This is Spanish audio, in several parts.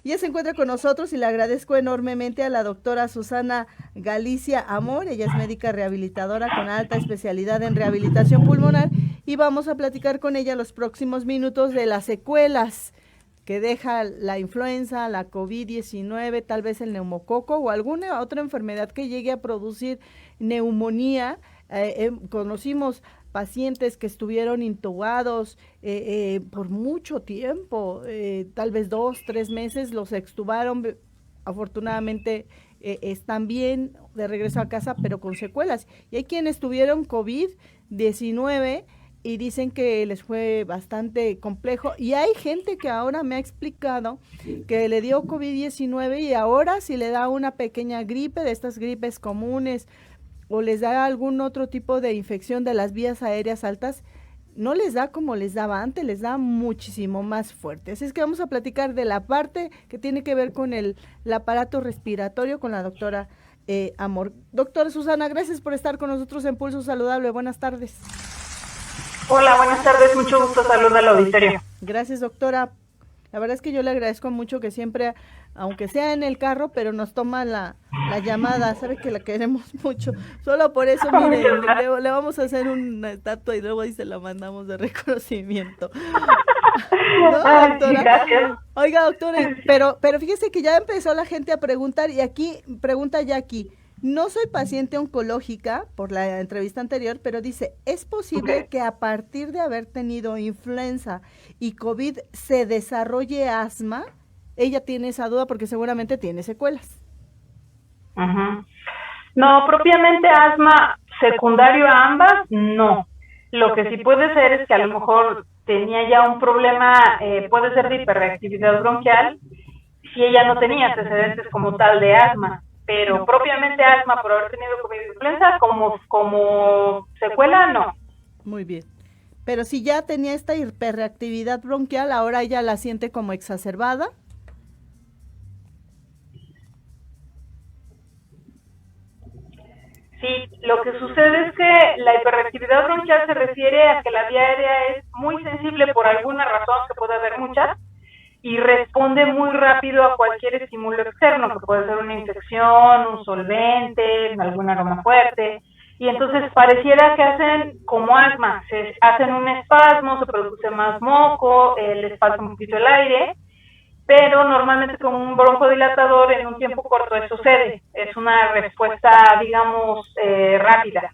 Ella se encuentra con nosotros y le agradezco enormemente a la doctora Susana Galicia Amor. Ella es médica rehabilitadora con alta especialidad en rehabilitación pulmonar y vamos a platicar con ella los próximos minutos de las secuelas que deja la influenza, la COVID-19, tal vez el neumococo o alguna otra enfermedad que llegue a producir neumonía. Conocimos pacientes que estuvieron intubados por mucho tiempo, tal vez 2, 3 meses, los extubaron, afortunadamente están bien de regreso a casa, pero con secuelas. Y hay quienes tuvieron COVID-19 y dicen que les fue bastante complejo. Y hay gente que ahora me ha explicado que le dio COVID-19 y ahora si le da una pequeña gripe, de estas gripes comunes, o les da algún otro tipo de infección de las vías aéreas altas, no les da como les daba antes, les da muchísimo más fuerte. Así es que vamos a platicar de la parte que tiene que ver con el aparato respiratorio con la doctora Amor. Doctora Susana, gracias por estar con nosotros en Pulso Saludable. Buenas tardes. Hola, buenas tardes, mucho gusto, saludos al auditorio. Gracias, doctora. La verdad es que yo le agradezco mucho que siempre, aunque sea en el carro, pero nos toma la llamada, sabe que la queremos mucho. Solo por eso, mire, le vamos a hacer una estatua y luego ahí se la mandamos de reconocimiento. ¿No, doctora? Gracias. Oiga, doctora, pero fíjese que ya empezó la gente a preguntar, y aquí pregunta Jackie. No soy paciente oncológica por la entrevista anterior, pero dice, ¿es posible que a partir de haber tenido influenza y COVID se desarrolle asma? Ella tiene esa duda porque seguramente tiene secuelas. No, propiamente asma secundario a ambas, no. Lo que sí puede ser es que a lo mejor tenía ya un problema, puede ser de hiperreactividad bronquial, si ella no tenía antecedentes como tal de asma. Pero propiamente asma por haber tenido COVID-influenza como secuela, no. Muy bien. Pero si ya tenía esta hiperreactividad bronquial, ahora ella la siente como exacerbada. Sí, lo que sucede es que la hiperreactividad bronquial se refiere a que la vía aérea es muy sensible por alguna razón, que puede haber muchas, y responde muy rápido a cualquier estímulo externo, que puede ser una infección, un solvente, algún aroma fuerte, y entonces pareciera que hacen como asma, se hacen un espasmo, se produce más moco, les falta un poquito el aire, pero normalmente con un broncodilatador en un tiempo corto eso sucede, es una respuesta, digamos, rápida.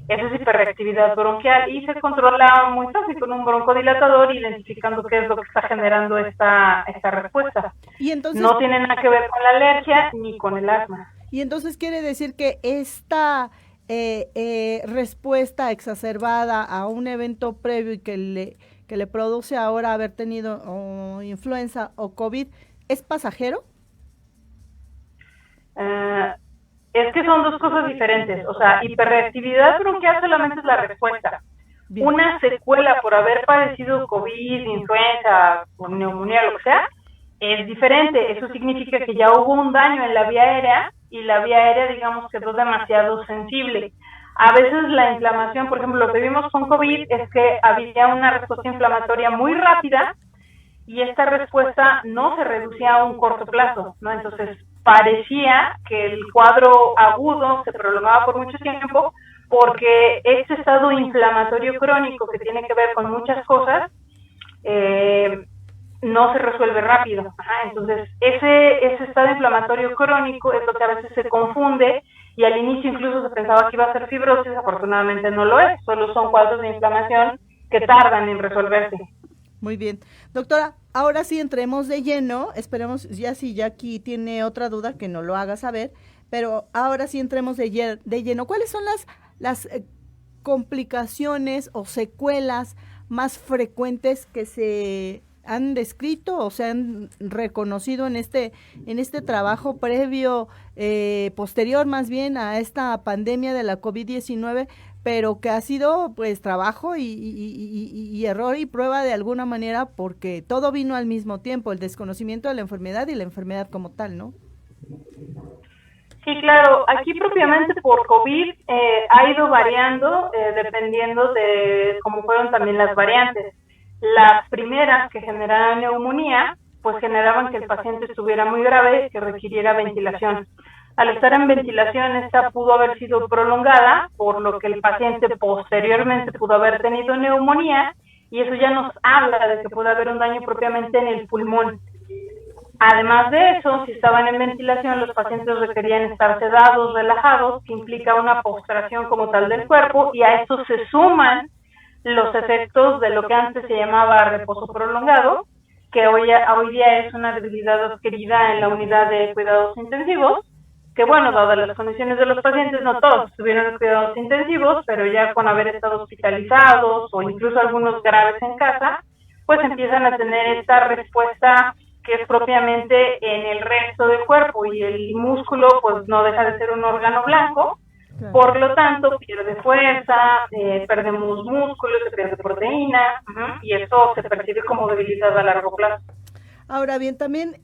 Esa es hiperreactividad bronquial y se controla muy fácil con un broncodilatador, identificando qué es lo que está generando esta respuesta. Y entonces, no tiene nada que ver con la alergia ni con el asma. Y entonces quiere decir que esta respuesta exacerbada a un evento previo y que le produce ahora haber tenido influenza o COVID, ¿es pasajero? Es que son dos cosas diferentes. O sea, hiperreactividad bronquial solamente es la respuesta. Bien. Una secuela por haber padecido COVID, influenza, o neumonía, lo que sea, es diferente. Eso significa que ya hubo un daño en la vía aérea y la vía aérea, digamos, quedó demasiado sensible. A veces la inflamación, por ejemplo, lo que vimos con COVID es que había una respuesta inflamatoria muy rápida y esta respuesta no se reducía a un corto plazo, ¿no? Entonces, parecía que el cuadro agudo se prolongaba por mucho tiempo porque este estado inflamatorio crónico que tiene que ver con muchas cosas no se resuelve rápido. Entonces, ese estado inflamatorio crónico es lo que a veces se confunde y al inicio incluso se pensaba que iba a ser fibrosis, afortunadamente no lo es, solo son cuadros de inflamación que tardan en resolverse. Muy bien. Doctora, ahora sí entremos de lleno, esperemos, ya si Jackie tiene otra duda que nos lo haga saber, pero ahora sí entremos de lleno. ¿Cuáles son las complicaciones o secuelas más frecuentes que se han descrito o se han reconocido en este trabajo previo, posterior más bien a esta pandemia de la COVID-19, pero que ha sido pues trabajo y error y prueba de alguna manera porque todo vino al mismo tiempo, el desconocimiento de la enfermedad y la enfermedad como tal, ¿no? Sí, claro. Aquí propiamente por COVID ha ido variando dependiendo de cómo fueron también las variantes. Las primeras que generaban neumonía pues generaban que el paciente estuviera muy grave, que requiriera ventilación. Al estar en ventilación, esta pudo haber sido prolongada, por lo que el paciente posteriormente pudo haber tenido neumonía, y eso ya nos habla de que puede haber un daño propiamente en el pulmón. Además de eso, si estaban en ventilación, los pacientes requerían estar sedados, relajados, que implica una postración como tal del cuerpo, y a eso se suman los efectos de lo que antes se llamaba reposo prolongado, que hoy día es una debilidad adquirida en la unidad de cuidados intensivos, que bueno, dadas las condiciones de los pacientes, no todos estuvieron en cuidados intensivos, pero ya con haber estado hospitalizados o incluso algunos graves en casa, pues empiezan a tener esta respuesta que es propiamente en el resto del cuerpo, y el músculo pues no deja de ser un órgano blanco, por lo tanto pierde fuerza, perdemos músculo, se pierde proteína, y eso se percibe como debilidad a largo plazo. Ahora bien, también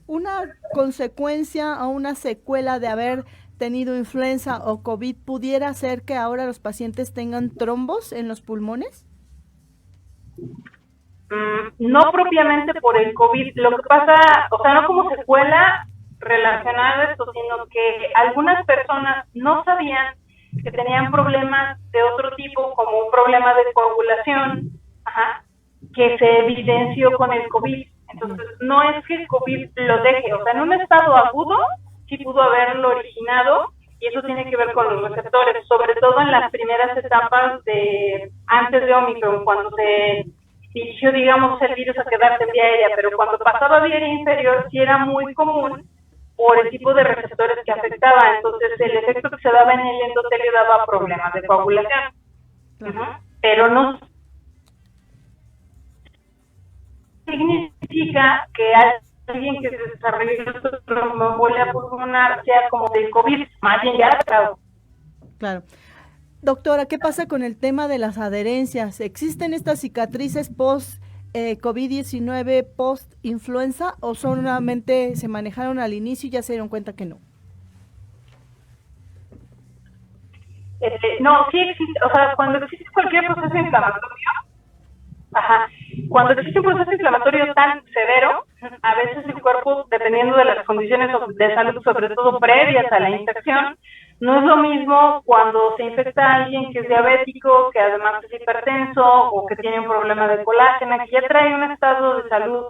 una consecuencia o una secuela de haber tenido influenza o COVID pudiera ser que ahora los pacientes tengan trombos en los pulmones. No propiamente por el COVID, lo que pasa, o sea, no como secuela relacionada a esto, sino que algunas personas no sabían que tenían problemas de otro tipo, como un problema de coagulación, que se evidenció con el COVID. Entonces, no es que el COVID lo deje, o sea, en un estado agudo sí pudo haberlo originado, y eso tiene que ver con los receptores, sobre todo en las primeras etapas de antes de Omicron, cuando se dirigió, digamos, el virus a quedarse en vía aérea, pero cuando pasaba a vía aérea inferior sí era muy común por el tipo de receptores que afectaba. Entonces el efecto que se daba en el endotelio daba problemas de coagulación. Pero no significa que alguien que se desarrolle tromboembolia pulmonar sea como del COVID, más bien ya claro. Claro. Doctora, ¿qué pasa con el tema de las adherencias? ¿Existen estas cicatrices post COVID-19, post influenza, o solamente se manejaron al inicio y ya se dieron cuenta que no? No, sí existe, o sea, cuando existe cualquier proceso inflamatorio, cuando existe un proceso inflamatorio tan severo, a veces el cuerpo, dependiendo de las condiciones de salud, sobre todo previas a la infección, no es lo mismo cuando se infecta a alguien que es diabético, que además es hipertenso, o que tiene un problema de colágeno, que ya trae un estado de salud,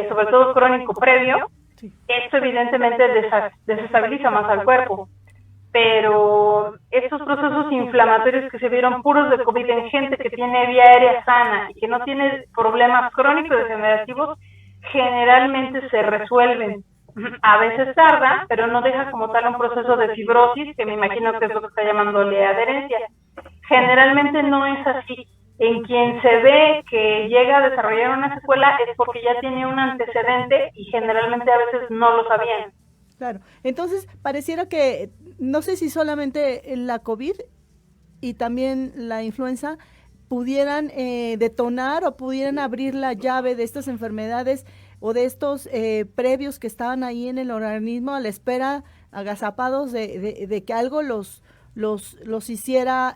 sobre todo crónico previo. Esto evidentemente desestabiliza más al cuerpo. Pero estos procesos inflamatorios que se vieron puros de COVID en gente que tiene vía aérea sana y que no tiene problemas crónicos degenerativos, generalmente se resuelven. A veces tarda, pero no deja como tal un proceso de fibrosis, que me imagino que es lo que está llamándole adherencia. Generalmente no es así. En quien se ve que llega a desarrollar una secuela es porque ya tiene un antecedente, y generalmente a veces no lo sabían. Claro, entonces pareciera que, no sé si solamente la COVID y también la influenza pudieran detonar o pudieran abrir la llave de estas enfermedades o de estos previos que estaban ahí en el organismo a la espera, agazapados de que algo los hiciera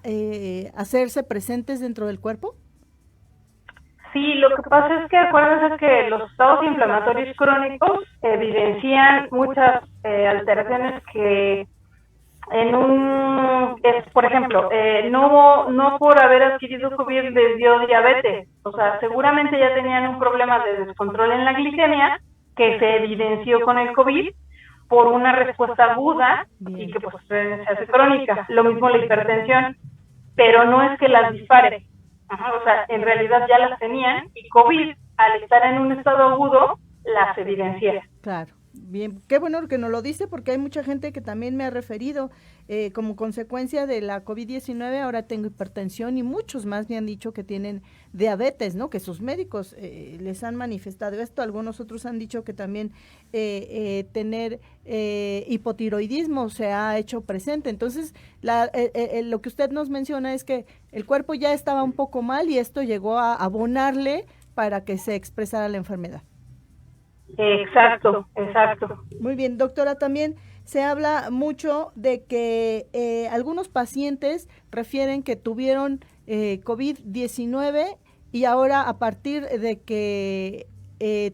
hacerse presentes dentro del cuerpo. Sí, lo que pasa es que acuérdense que los estados inflamatorios crónicos evidencian muchas alteraciones que por ejemplo, no por haber adquirido COVID les dio diabetes, o sea, seguramente ya tenían un problema de descontrol en la glicemia que se evidenció con el COVID por una respuesta aguda. Bien. Y que pues se hace crónica. Lo mismo la hipertensión, pero no es que las dispare. O sea, en realidad ya las tenían, y COVID, al estar en un estado agudo, las evidencia. Claro, bien, qué bueno que nos lo dice, porque hay mucha gente que también me ha referido, como consecuencia de la COVID-19, ahora tengo hipertensión, y muchos más me han dicho que tienen diabetes, ¿no? Que sus médicos les han manifestado esto, algunos otros han dicho que también tener hipotiroidismo se ha hecho presente. Entonces, lo que usted nos menciona es que el cuerpo ya estaba un poco mal y esto llegó a abonarle para que se expresara la enfermedad. Exacto. Muy bien, doctora, también se habla mucho de que algunos pacientes refieren que tuvieron COVID-19 y ahora, a partir de que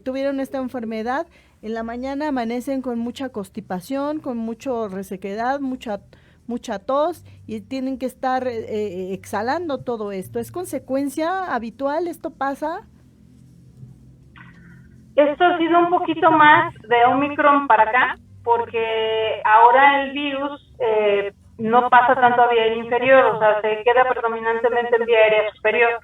tuvieron esta enfermedad, en la mañana amanecen con mucha constipación, con mucho resequedad, mucha tos y tienen que estar exhalando todo esto. ¿Es consecuencia habitual? ¿Esto pasa? Esto ha sido un poquito más de Omicron para acá, porque ahora el virus no pasa tanto a vía inferior, o sea, se queda predominantemente en vía aérea superior.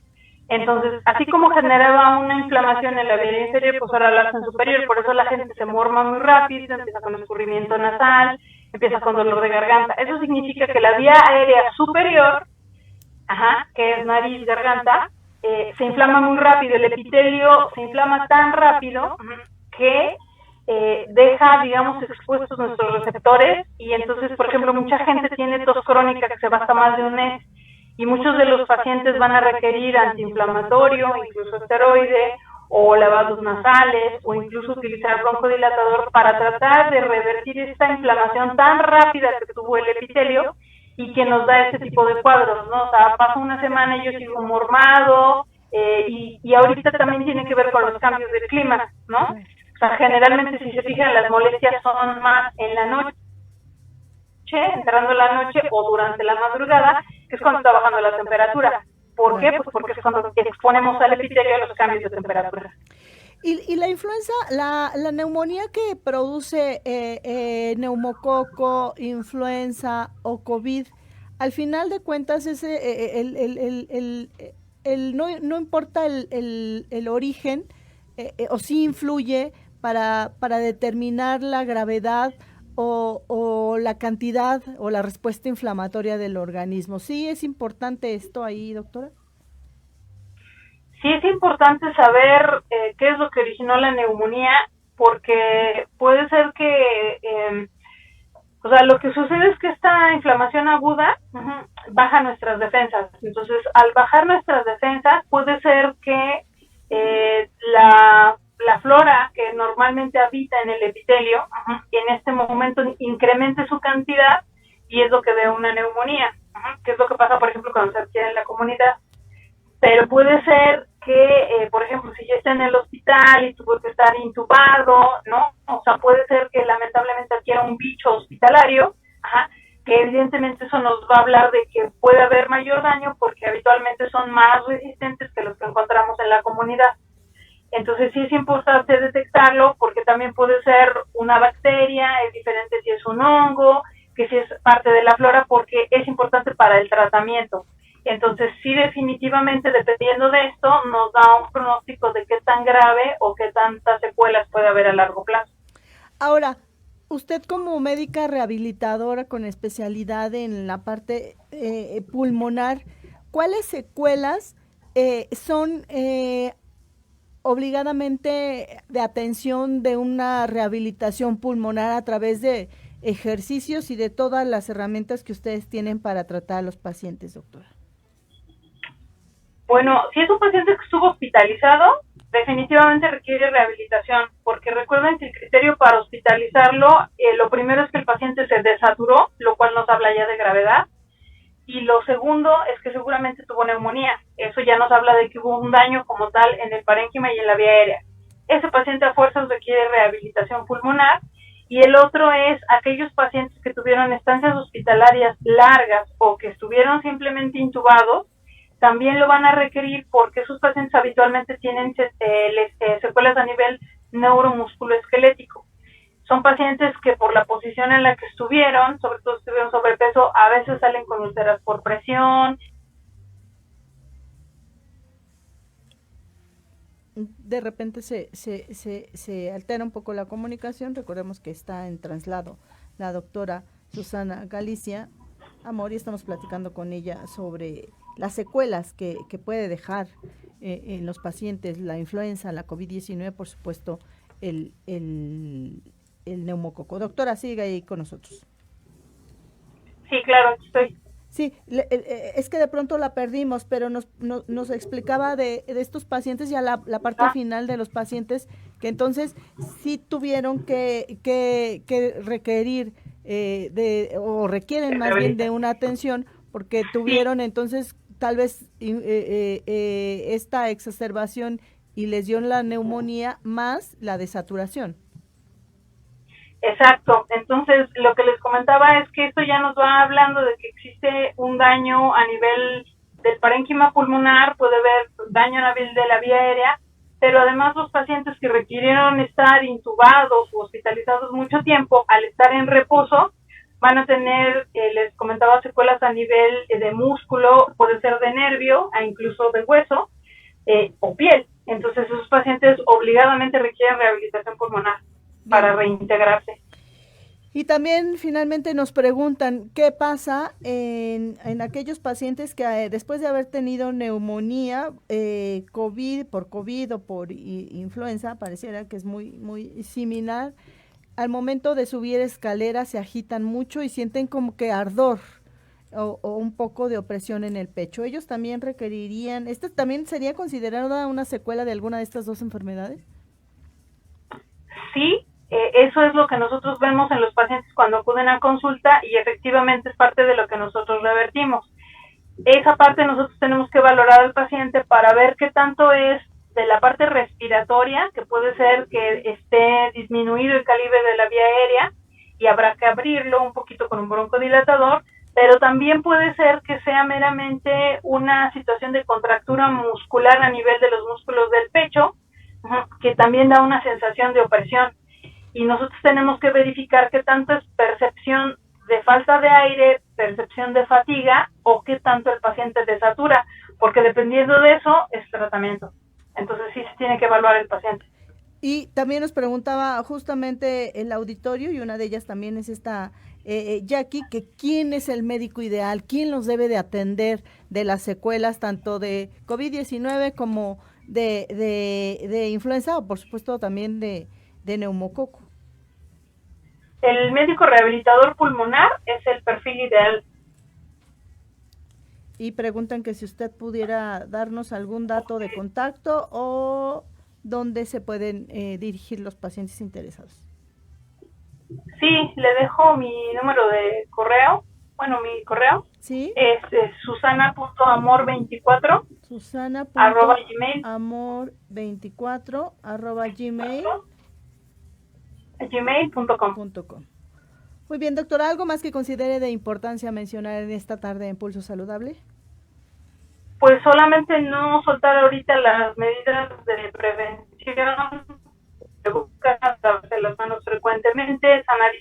Entonces, así como generaba una inflamación en la vía inferior, pues ahora la hace en superior, por eso la gente se morma muy rápido, empieza con escurrimiento nasal, empieza con dolor de garganta. Eso significa que la vía aérea superior, que es nariz, garganta, se inflama muy rápido, el epitelio se inflama tan rápido que deja, digamos, expuestos nuestros receptores y entonces, por ejemplo, mucha gente tiene tos crónica que se va hasta más de un mes y muchos de los pacientes van a requerir antiinflamatorio, incluso esteroide o lavados nasales o incluso utilizar broncodilatador para tratar de revertir esta inflamación tan rápida que tuvo el epitelio y que nos da este tipo de cuadros, ¿no? O sea, pasa una semana y yo sigo mormado, y ahorita también tiene que ver con los cambios de clima, ¿no? O sea, generalmente, si se fijan, las molestias son más en la noche, entrando la noche o durante la madrugada, que es cuando está bajando la temperatura. ¿Por qué? Pues porque es cuando exponemos al epitelio a los cambios de temperatura. Y la influenza, la neumonía que produce neumococo, influenza o COVID, al final de cuentas no importa el origen, o sí influye para determinar la gravedad o la cantidad o la respuesta inflamatoria del organismo. ¿Sí es importante esto ahí, doctora? Sí es importante saber qué es lo que originó la neumonía, porque puede ser que, o sea, lo que sucede es que esta inflamación aguda baja nuestras defensas. Entonces, al bajar nuestras defensas, puede ser que la flora que normalmente habita en el epitelio, en este momento incremente su cantidad y es lo que da una neumonía, que es lo que pasa, por ejemplo, cuando se adquiere en la comunidad. Pero puede ser que, por ejemplo, si ya está en el hospital y tuvo que estar intubado, ¿no? O sea, puede ser que lamentablemente adquiera un bicho hospitalario, que evidentemente eso nos va a hablar de que puede haber mayor daño porque habitualmente son más resistentes que los que encontramos en la comunidad. Entonces sí es importante detectarlo porque también puede ser una bacteria, es diferente si es un hongo, que si es parte de la flora, porque es importante para el tratamiento. Entonces, sí, definitivamente, dependiendo de esto, nos da un pronóstico de qué tan grave o qué tantas secuelas puede haber a largo plazo. Ahora, usted como médica rehabilitadora con especialidad en la parte pulmonar, ¿cuáles secuelas son obligadamente de atención de una rehabilitación pulmonar a través de ejercicios y de todas las herramientas que ustedes tienen para tratar a los pacientes, doctora? Bueno, si es un paciente que estuvo hospitalizado, definitivamente requiere rehabilitación, porque recuerden que el criterio para hospitalizarlo, lo primero es que el paciente se desaturó, lo cual nos habla ya de gravedad, y lo segundo es que seguramente tuvo neumonía. Eso ya nos habla de que hubo un daño como tal en el parénquima y en la vía aérea. Ese paciente a fuerzas requiere rehabilitación pulmonar, y el otro es aquellos pacientes que tuvieron estancias hospitalarias largas o que estuvieron simplemente intubados, también lo van a requerir porque esos pacientes habitualmente tienen secuelas a nivel neuromusculoesquelético. Son pacientes que por la posición en la que estuvieron, sobre todo estuvieron sobrepeso, a veces salen con úlceras por presión. De repente se altera un poco la comunicación. Recordemos que está en traslado la doctora Susana Galicia Amor y estamos platicando con ella sobre las secuelas que puede dejar en los pacientes la influenza, la COVID-19, por supuesto, el neumococo. Doctora, sigue ahí con nosotros. Sí, claro, estoy. Sí, es que de pronto la perdimos, pero nos explicaba de estos pacientes, ya la parte final de los pacientes, que entonces sí tuvieron que requerir o requieren más bien de una atención, porque tuvieron entonces tal vez esta exacerbación y les dio la neumonía más la desaturación. Exacto, entonces lo que les comentaba es que esto ya nos va hablando de que existe un daño a nivel del parénquima pulmonar, puede haber daño a nivel de la vía aérea, pero además los pacientes que requirieron estar intubados o hospitalizados mucho tiempo, al estar en reposo, van a tener, les comentaba, secuelas a nivel de músculo, puede ser de nervio, e incluso de hueso o piel. Entonces esos pacientes obligadamente requieren rehabilitación pulmonar para reintegrarse. Y también finalmente nos preguntan qué pasa en aquellos pacientes que después de haber tenido neumonía, COVID o por influenza, pareciera que es muy similar, al momento de subir escaleras se agitan mucho y sienten como que ardor o un poco de opresión en el pecho. ¿Ellos también requerirían, esta también sería considerada una secuela de alguna de estas dos enfermedades? Sí, eso es lo que nosotros vemos en los pacientes cuando acuden a consulta y efectivamente es parte de lo que nosotros revertimos. Esa parte nosotros tenemos que valorar al paciente para ver qué tanto es de la parte respiratoria, que puede ser que esté disminuido el calibre de la vía aérea y habrá que abrirlo un poquito con un broncodilatador, pero también puede ser que sea meramente una situación de contractura muscular a nivel de los músculos del pecho, que también da una sensación de opresión. Y nosotros tenemos que verificar qué tanto es percepción de falta de aire, percepción de fatiga o qué tanto el paciente desatura, porque dependiendo de eso es tratamiento. Entonces sí se tiene que evaluar el paciente. Y también nos preguntaba justamente el auditorio, y una de ellas también es esta Jackie, que quién es el médico ideal, quién los debe de atender de las secuelas tanto de COVID-19 como de influenza o por supuesto también de neumococo. El médico rehabilitador pulmonar es el perfil ideal. Y preguntan que si usted pudiera darnos algún dato de contacto o dónde se pueden dirigir los pacientes interesados. Sí, le dejo mi número de correo. Bueno, mi correo ¿sí? Es susana.amor24 susana.amor24 gmail.com. Muy bien, doctora, ¿algo más que considere de importancia mencionar en esta tarde en Pulso Saludable? Pues solamente no soltar ahorita las medidas de prevención, buscar lavarse las manos frecuentemente, sanar,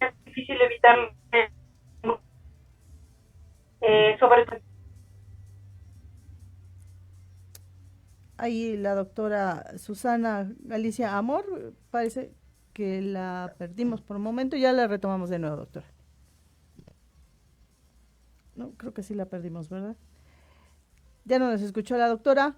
es difícil evitar sobre todo. Ahí la doctora Susana Galicia Amor, parece que la perdimos por un momento, ya la retomamos de nuevo, doctora. No, creo que sí la perdimos, ¿verdad? Ya no nos escuchó la doctora.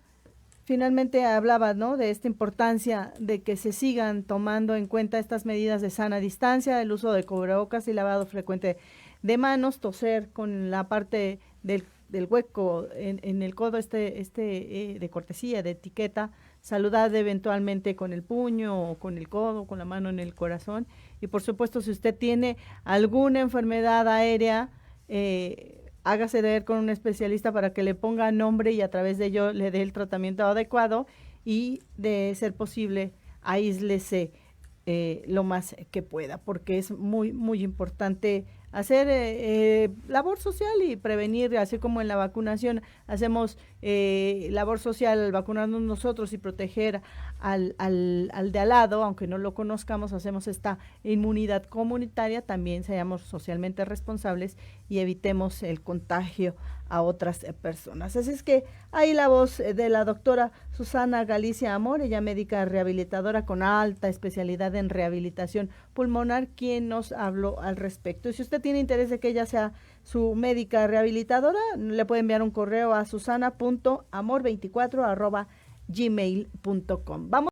Finalmente hablaba, ¿no?, de esta importancia de que se sigan tomando en cuenta estas medidas de sana distancia, el uso de cubrebocas y lavado frecuente de manos, toser con la parte del hueco en el codo de cortesía, de etiqueta, saludar eventualmente con el puño o con el codo, con la mano en el corazón. Y por supuesto, si usted tiene alguna enfermedad aérea, hágase de ver con un especialista para que le ponga nombre y a través de ello le dé el tratamiento adecuado y, de ser posible, aíslese lo más que pueda, porque es muy importante hacer labor social y prevenir, así como en la vacunación hacemos labor social al vacunarnos nosotros y proteger al de al lado, aunque no lo conozcamos, hacemos esta inmunidad comunitaria, también seamos socialmente responsables y evitemos el contagio a otras personas. Así es que ahí la voz de la doctora Susana Galicia Amor, ella médica rehabilitadora con alta especialidad en rehabilitación pulmonar, quien nos habló al respecto. Y si usted tiene interés de que ella sea su médica rehabilitadora, le puede enviar un correo a susana.amor24@gmail.com. Vamos